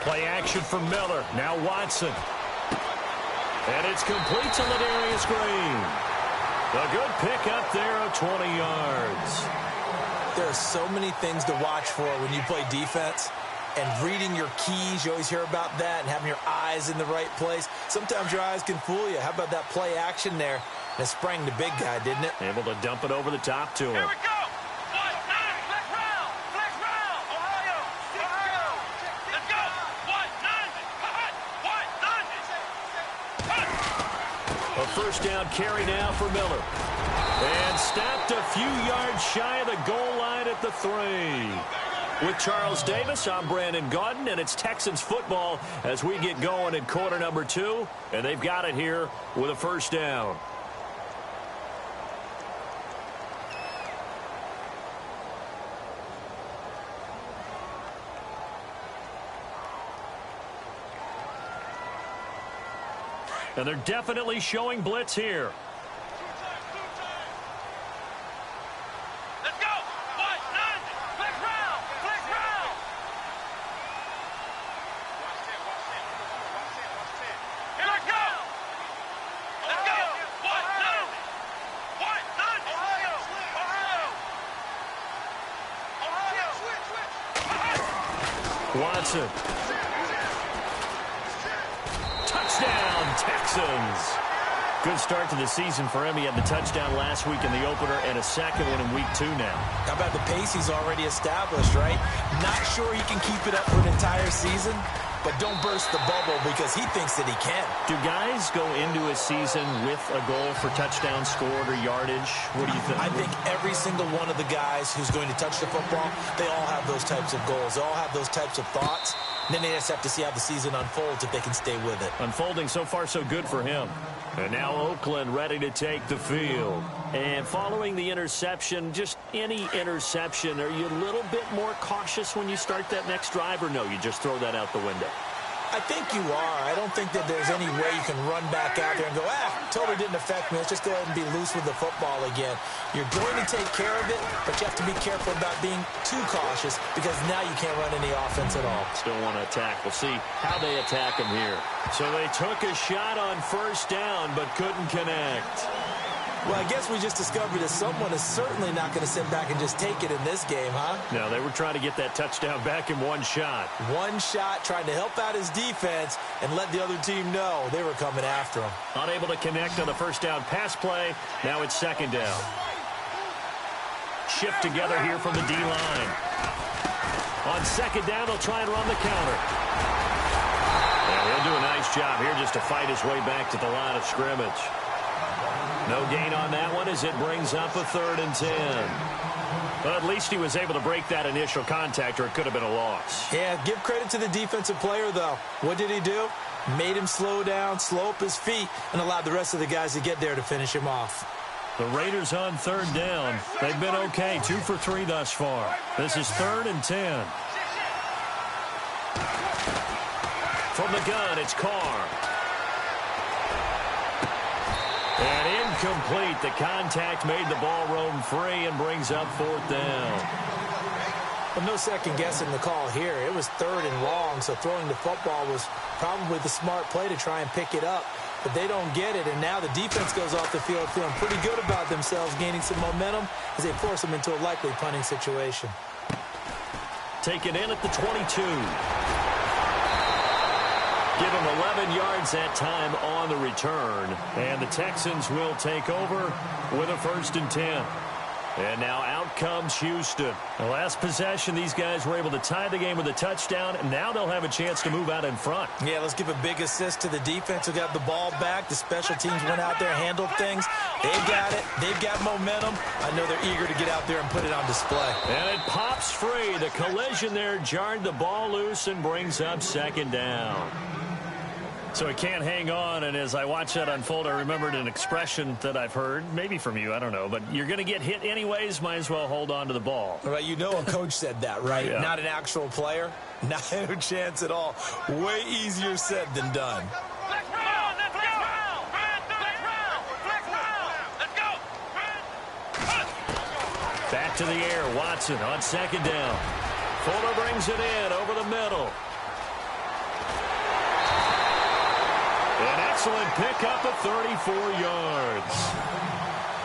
Play action for Miller. Now Watson. And it's complete to Ladarius Green. A good pick up there of 20 yards. There are so many things to watch for when you play defense. And reading your keys, you always hear about that, and having your eyes in the right place. Sometimes your eyes can fool you. How about that play action there? And it sprang the big guy, didn't it? Able to dump it over the top to him. Here we go. White 9, flex round. Flex round. Ohio. Ohio. Let's go. White 9. White 9. A first down carry now for Miller. And stopped a few yards shy of the goal line at the 3. With Charles Davis, I'm Brandon Gaudin, and it's Texans football as we get going in quarter number 2. And they've got it here with a first down. And they're definitely showing blitz here. Let's go. White 9, flex round. Flex round. Here we go. Let's go. White 9. White 9. Ohio. Ohio. Ohio. Watson. Touchdown, Texans. Good start to the season for him. He had the touchdown last week in the opener and a second one in week 2 now. How about the pace he's already established, right? Not sure he can keep it up for an entire season, but don't burst the bubble because he thinks that he can. Do guys go into a season with a goal for touchdown scored or yardage? What do you think? I think every single one of the guys who's going to touch the football, they all have those types of goals. They all have those types of thoughts. And then they just have to see how the season unfolds if they can stay with it. Unfolding so far so good for him. And now Oakland ready to take the field. And following the interception, just any interception, are you a little bit more cautious when you start that next drive, or no, you just throw that out the window? I think you are. I don't think that there's any way you can run back out there and go, totally didn't affect me. Let's just go ahead and be loose with the football again. You're going to take care of it, but you have to be careful about being too cautious because now you can't run any offense at all. Still want to attack. We'll see how they attack him here. So they took a shot on first down, but couldn't connect. Well, I guess we just discovered that someone is certainly not going to sit back and just take it in this game, huh? No, they were trying to get that touchdown back in one shot. One shot, trying to help out his defense and let the other team know they were coming after him. Unable to connect on the first down pass play. Now it's second down. Shift together here from the D-line. On second down, they'll try and run the counter. And he'll do a nice job here just to fight his way back to the line of scrimmage. No gain on that one as it brings up a 3rd and 10. But at least he was able to break that initial contact, or it could have been a loss. Yeah, give credit to the defensive player, though. What did he do? Made him slow down, slow up his feet, and allowed the rest of the guys to get there to finish him off. The Raiders on 3rd down. They've been okay, 2 for 3 thus far. This is 3rd and 10. From the gun, it's Carr. And incomplete. The contact made the ball roam free and brings up 4th down. Well, no second guessing the call here. It was 3rd and long, so throwing the football was probably the smart play to try and pick it up. But they don't get it, and now the defense goes off the field feeling pretty good about themselves, gaining some momentum as they force them into a likely punting situation. Taken in at the 22. Give him 11 yards that time on the return. And the Texans will take over with a 1st and 10. And now out comes Houston. The last possession, these guys were able to tie the game with a touchdown, and now they'll have a chance to move out in front. Yeah, let's give a big assist to the defense who got the ball back. The special teams went out there, handled things. They've got it. They've got momentum. I know they're eager to get out there and put it on display. And it pops free. The collision there jarred the ball loose and brings up 2nd down. So it can't hang on, and as I watch that unfold, I remembered an expression that I've heard, maybe from you, I don't know, but you're going to get hit anyways, might as well hold on to the ball. All right, you know a coach said that, right? Yeah. Not an actual player. Not a chance at all. Way easier said than done. Let's round. Let's go. Let's round. Let's round. Let's go. Back to the air, Watson on 2nd down. Fuller brings it in over the middle. excellent pickup of 34 yards.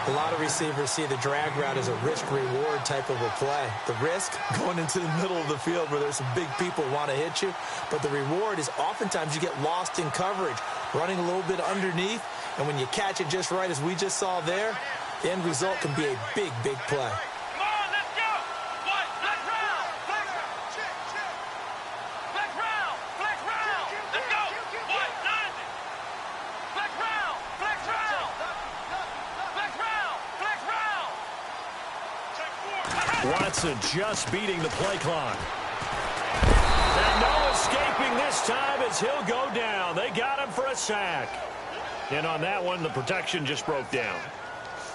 A lot of receivers see the drag route as a risk-reward type of a play. The risk, going into the middle of the field where there's some big people who want to hit you. But the reward is oftentimes you get lost in coverage, running a little bit underneath. And when you catch it just right, as we just saw there, the end result can be a big, big play. Watson just beating the play clock. And no escaping this time as he'll go down. They got him for a sack. And on that one, the protection just broke down.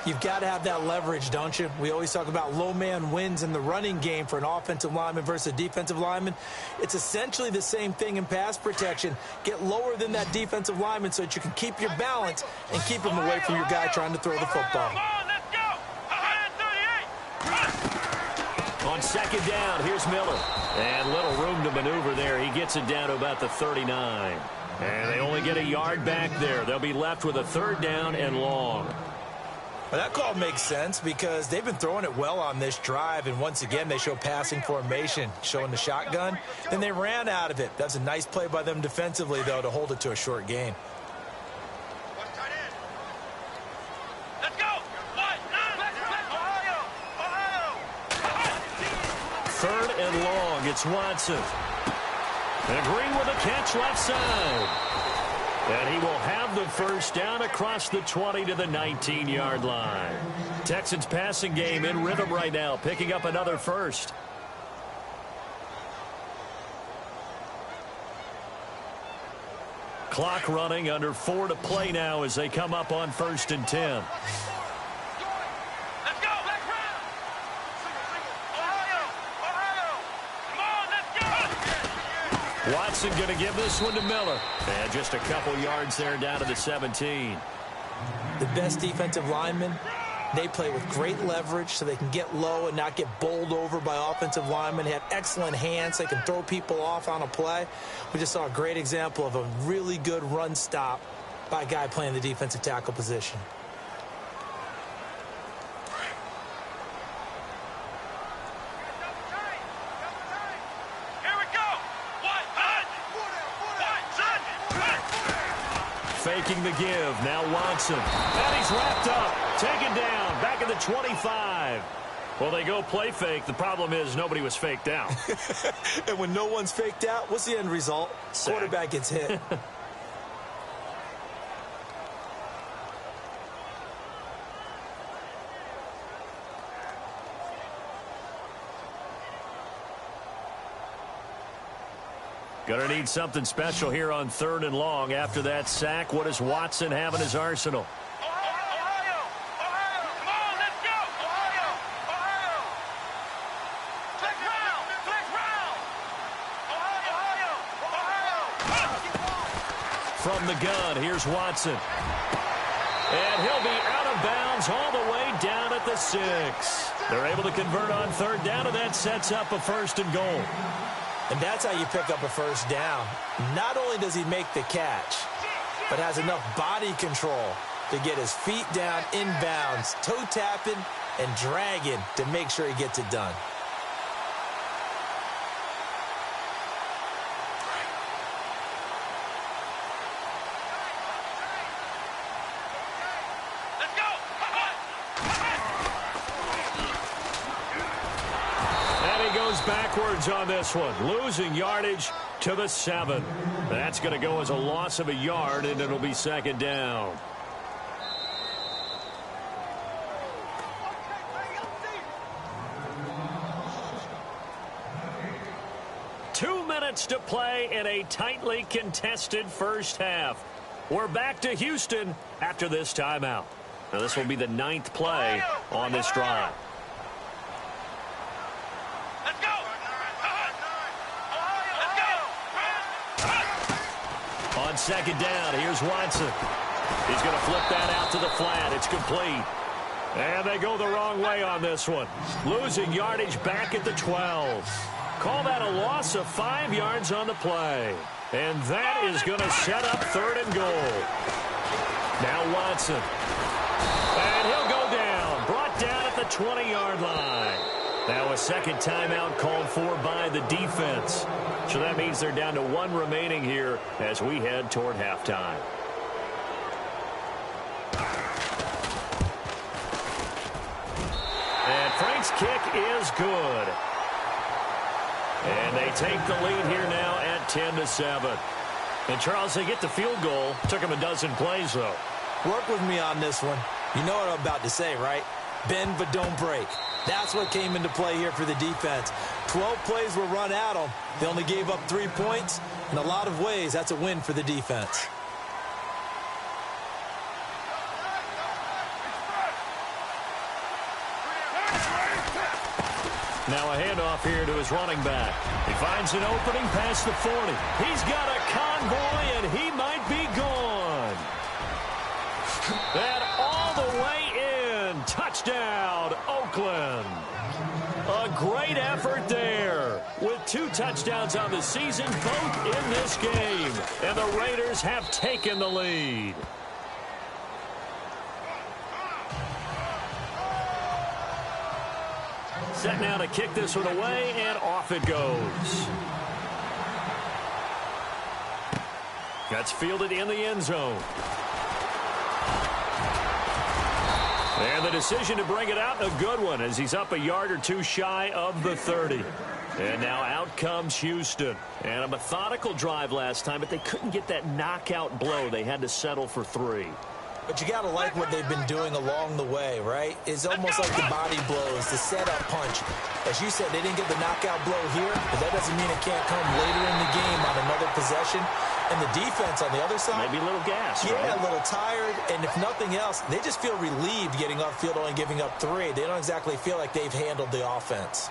You've got to have that leverage, don't you? We always talk about low man wins in the running game for an offensive lineman versus a defensive lineman. It's essentially the same thing in pass protection. Get lower than that defensive lineman so that you can keep your balance and keep him away from your guy trying to throw the football. On second down, here's Miller. And little room to maneuver there. He gets it down to about the 39. And they only get a yard back there. They'll be left with a third down and long. Well, that call makes sense because they've been throwing it well on this drive. And once again, they show passing formation, showing the shotgun. Then they ran out of it. That's a nice play by them defensively, though, to hold it to a short gain. Third and long, it's Watson. And Green with a catch left side. And he will have the first down across the 20 to the 19-yard line. Texans passing game in rhythm right now, picking up another first. Clock running, under 4 to play now as they come up on 1st and 10. Watson going to give this one to Miller. And just a couple yards there down to the 17. The best defensive linemen, they play with great leverage so they can get low and not get bowled over by offensive linemen. They have excellent hands. They can throw people off on a play. We just saw a great example of a really good run stop by a guy playing the defensive tackle position. Faking the give. Now Watson. And he's wrapped up. Taken down. Back at the 25. Well, they go play fake. The problem is nobody was faked out. And when no one's faked out, what's the end result? Sack. Quarterback gets hit. Gonna need something special here on 3rd and long. After that sack, what does Watson have in his arsenal? From the gun, here's Watson. And he'll be out of bounds all the way down at the 6. They're able to convert on 3rd down, and that sets up a 1st and goal. And that's how you pick up a first down. Not only does he make the catch, but has enough body control to get his feet down inbounds, toe tapping and dragging to make sure he gets it done. Backwards on this one, losing yardage to the 7. That's going to go as a loss of a yard, and it'll be 2nd down. Two minutes to play in a tightly contested first half. We're back to Houston after this timeout. Now this will be the 9th play on this drive. On 2nd down, here's Watson. He's going to flip that out to the flat. It's complete. And they go the wrong way on this one. Losing yardage back at the 12. Call that a loss of 5 yards on the play. And that is going to set up 3rd and goal. Now Watson. And he'll go down. Brought down at the 20-yard line. Now a second timeout called for by the defense. So that means they're down to 1 remaining here as we head toward halftime. And Frank's kick is good. And they take the lead here now at 10-7. And, Charles, they get the field goal. Took them a dozen plays, though. Work with me on this one. You know what I'm about to say, right? Bend but don't break. That's what came into play here for the defense. 12 plays were run at them. They only gave up 3 points. In a lot of ways, that's a win for the defense. Now a handoff here to his running back. He finds an opening past the 40. He's got a convoy, and he might be gone. And all the way in. Touchdown, Oakland. A great effort there. With 2 touchdowns on the season, both in this game. And the Raiders have taken the lead. Set now to kick this one away, and off it goes. That's fielded in the end zone. And the decision to bring it out, a good one, as he's up a yard or 2 shy of the 30. And now out comes Houston. And a methodical drive last time, but they couldn't get that knockout blow. They had to settle for 3. But you got to like what they've been doing along the way, right? It's almost like the body blows, the setup punch. As you said, they didn't get the knockout blow here, but that doesn't mean it can't come later in the game on another possession. And the defense on the other side, maybe a little gas, yeah, right? A little tired. And if nothing else, they just feel relieved getting off field, only giving up 3. They don't exactly feel like they've handled the offense.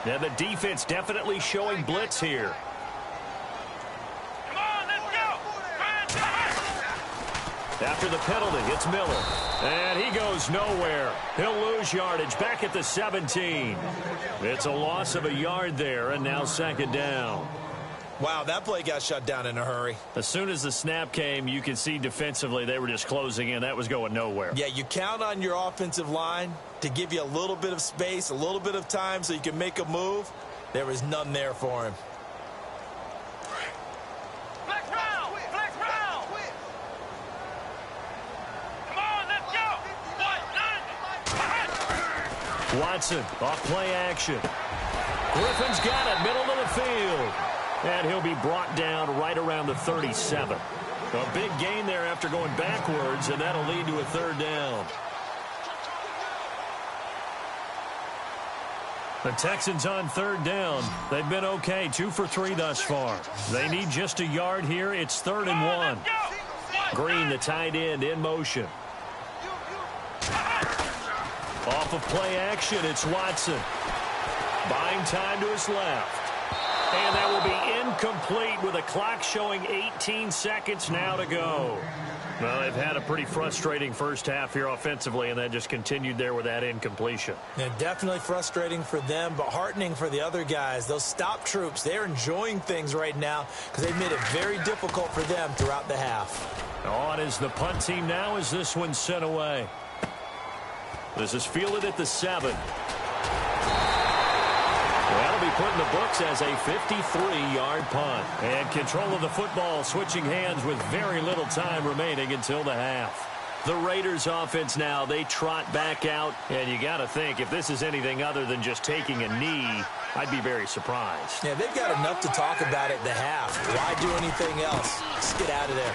Now the defense definitely showing blitz here. After the penalty, it's Miller. And he goes nowhere. He'll lose yardage back at the 17. It's a loss of a yard there, and now 2nd down. Wow, that play got shut down in a hurry. As soon as the snap came, you could see defensively they were just closing in. That was going nowhere. Yeah, you count on your offensive line to give you a little bit of space, a little bit of time so you can make a move. There was none there for him. Watson off play action. Griffin's got it, middle of the field. And he'll be brought down right around the 37. A big gain there after going backwards, and that'll lead to a 3rd down. The Texans on 3rd down. They've been okay, 2 for 3 thus far. They need just a yard here. It's 3rd and 1. Green, the tight end, in motion. Off of play action, it's Watson. Buying time to his left. And that will be incomplete with a clock showing 18 seconds now to go. Well, they've had a pretty frustrating first half here offensively, and that just continued there with that incompletion. Yeah, definitely frustrating for them, but heartening for the other guys. Those stop troops, they're enjoying things right now because they've made it very difficult for them throughout the half. On is the punt team now as this one's sent away. This is fielded at the 7. That'll be put in the books as a 53-yard punt. And control of the football switching hands with very little time remaining until the half. The Raiders offense now, they trot back out. And you got to think, if this is anything other than just taking a knee, I'd be very surprised. Yeah, they've got enough to talk about at the half. Why do anything else? Just get out of there.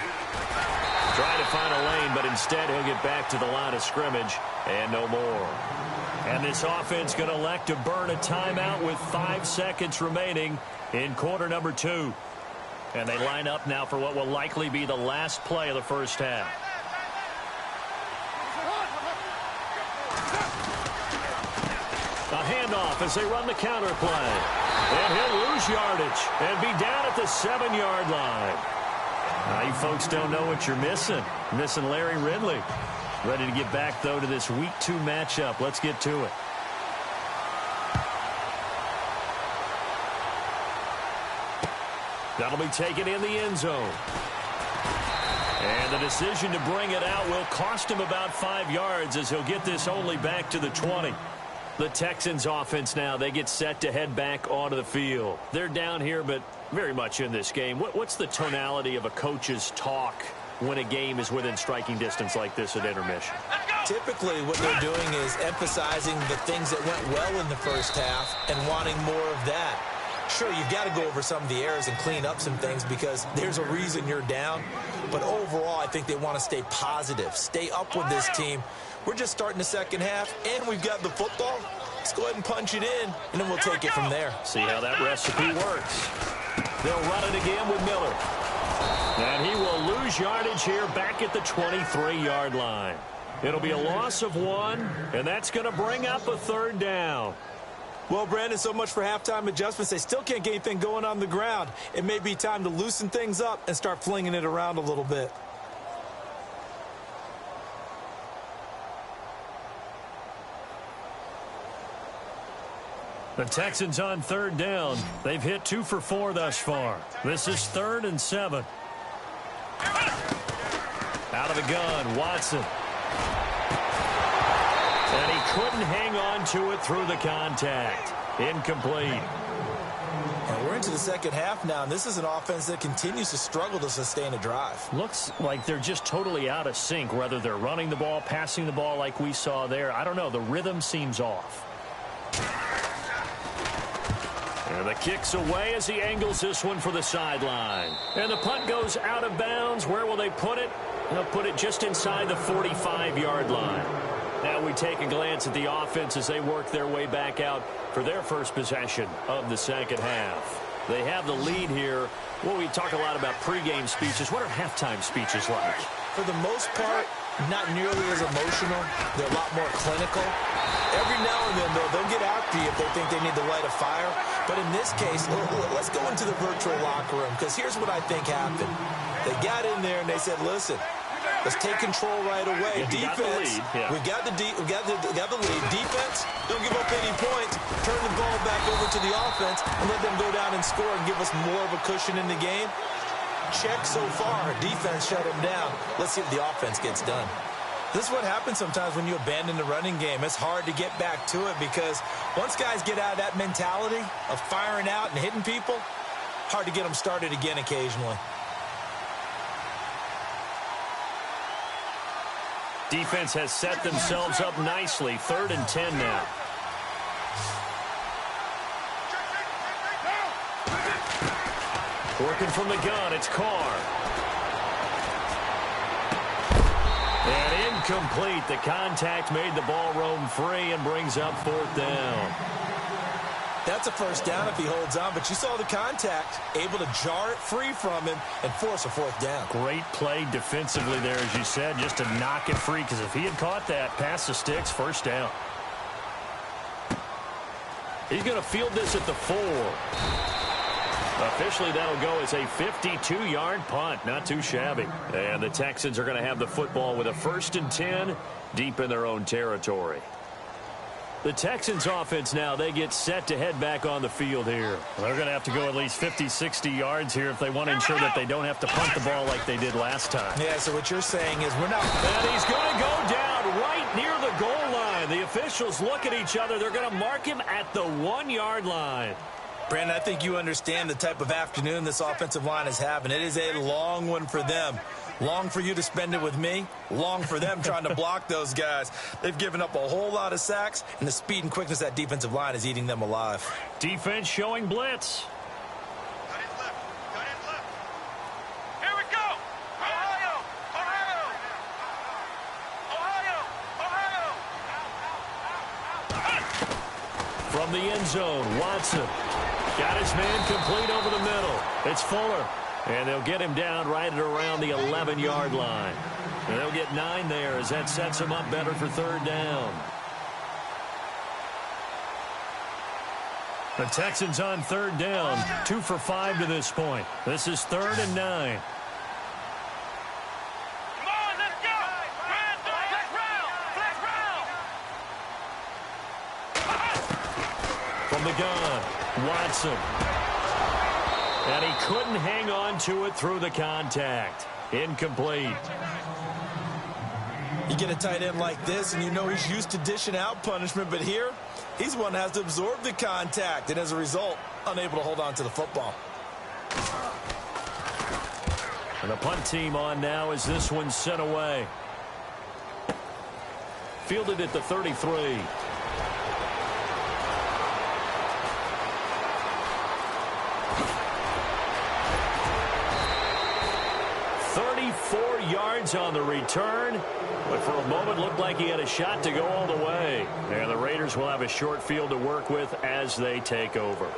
Trying to find a lane, but instead he'll get back to the line of scrimmage and no more. And this offense going to elect to burn a timeout with 5 seconds remaining in quarter number 2. And they line up now for what will likely be the last play of the first half. A handoff as they run the counter play. And he'll lose yardage and be down at the 7-yard line. Now, you folks don't know what you're missing. Missing Larry Ridley. Ready to get back, though, to this Week 2 matchup. Let's get to it. That'll be taken in the end zone. And the decision to bring it out will cost him about 5 yards as he'll get this only back to the 20. The Texans offense now, they get set to head back onto the field. They're down here, but very much in this game. What's the tonality of a coach's talk when a game is within striking distance like this at intermission? Typically, what they're doing is emphasizing the things that went well in the first half and wanting more of that. Sure, you've got to go over some of the errors and clean up some things because there's a reason you're down. But overall, I think they want to stay positive, stay up with this team. We're just starting the second half, and we've got the football. Let's go ahead and punch it in, and then we'll take it from there. See how that recipe works. They'll run it again with Miller. And he will lose yardage here back at the 23-yard line. It'll be a loss of 1, and that's going to bring up a third down. Well, Brandon, so much for halftime adjustments. They still can't get anything going on the ground. It may be time to loosen things up and start flinging it around a little bit. The Texans on third down. They've hit 2 for 4 thus far. This is 3rd and 7. Out of the gun, Watson. And he couldn't hang on to it through the contact. Incomplete. And we're into the second half now, and this is an offense that continues to struggle to sustain a drive. Looks like they're just totally out of sync, whether they're running the ball, passing the ball like we saw there. I don't know. The rhythm seems off. And the kick's away as he angles this one for the sideline. And the punt goes out of bounds. Where will they put it? They'll put it just inside the 45-yard line. Now we take a glance at the offense as they work their way back out for their first possession of the second half. They have the lead here. Well, we talk a lot about pregame speeches. What are halftime speeches like? For the most part, not nearly as emotional. They're a lot more clinical. Every now and then, though, they'll get after you if they think they need to light a fire. But in this case, let's go into the virtual locker room, because here's what I think happened. They got in there and they said, listen, let's take control right away. Defense, we got the lead. Defense, don't give up any points. Turn the ball back over to the offense and let them go down and score and give us more of a cushion in the game. Check so far. Defense shut them down. Let's see if the offense gets done. This is what happens sometimes when you abandon the running game. It's hard to get back to it because once guys get out of that mentality of firing out and hitting people, hard to get them started again occasionally. Defense has set themselves up nicely. 3rd and 10 now. Working from the gun, it's Carr. And incomplete. The contact made the ball roam free and brings up 4th down. That's a first down if he holds on, but you saw the contact, able to jar it free from him and force a 4th down. Great play defensively there, as you said, just to knock it free, because if he had caught that, pass the sticks, 1st down. He's going to field this at the 4. Officially, that'll go as a 52-yard punt. Not too shabby. And the Texans are going to have the football with a 1st and 10 deep in their own territory. The Texans offense now, they get set to head back on the field here. They're going to have to go at least 50, 60 yards here if they want to ensure that they don't have to punt the ball like they did last time. Yeah, so what you're saying is we're not... And he's going to go down right near the goal line. The officials look at each other. They're going to mark him at the 1-yard line. Brandon, I think you understand the type of afternoon this offensive line is having. It is a long one for them. Long for you to spend it with me. Long for them trying to block those guys. They've given up a whole lot of sacks, and the speed and quickness of that defensive line is eating them alive. Defense showing blitz. Cut it left. Cut it left. Here we go. Ohio. Ohio. Ohio. Ohio. From the end zone, Watson got his man complete over the middle. It's Fuller. And they'll get him down right at around the 11-yard line. And they'll get 9 there as that sets him up better for 3rd down. The Texans on 3rd down, 2 for 5 to this point. This is 3rd and 9. Come on, let's go. Flex round. From the gun, Watson. And he couldn't hang on to it through the contact. Incomplete. You get a tight end like this, and you know he's used to dishing out punishment, but here, he's one that has to absorb the contact, and as a result, unable to hold on to the football. And the punt team on now as this one's sent away. Fielded at the 33. 34 yards on the return, but for a moment looked like he had a shot to go all the way. And the Raiders will have a short field to work with as they take over.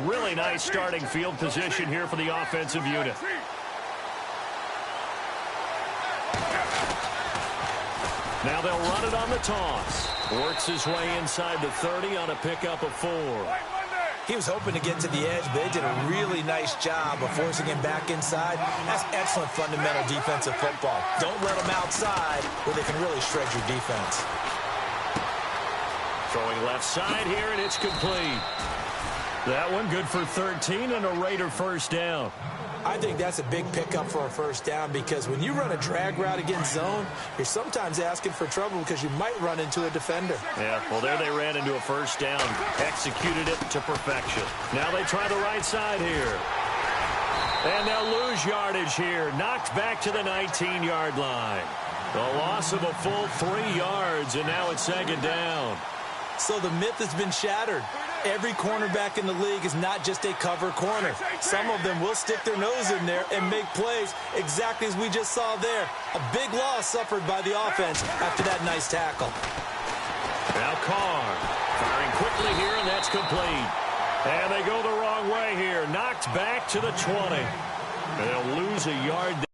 Really nice starting field position here for the offensive unit. Now they'll run it on the toss. Works his way inside the 30 on a pickup of 4. He was hoping to get to the edge, but they did a really nice job of forcing him back inside. That's excellent fundamental defensive football. Don't let them outside where they can really shred your defense. Throwing left side here, and it's complete. That one good for 13 and a Raider first down. I think that's a big pickup for a first down because when you run a drag route against zone, you're sometimes asking for trouble because you might run into a defender. Yeah, well, there they ran into a first down. Executed it to perfection. Now they try the right side here. And they'll lose yardage here. Knocked back to the 19-yard line. The loss of a full 3 yards, and now it's second down. So the myth has been shattered. Every cornerback in the league is not just a cover corner. Some of them will stick their nose in there and make plays exactly as we just saw there. A big loss suffered by the offense after that nice tackle. Now Carr firing quickly here, and that's complete. And they go the wrong way here. Knocked back to the 20. They'll lose a yard there.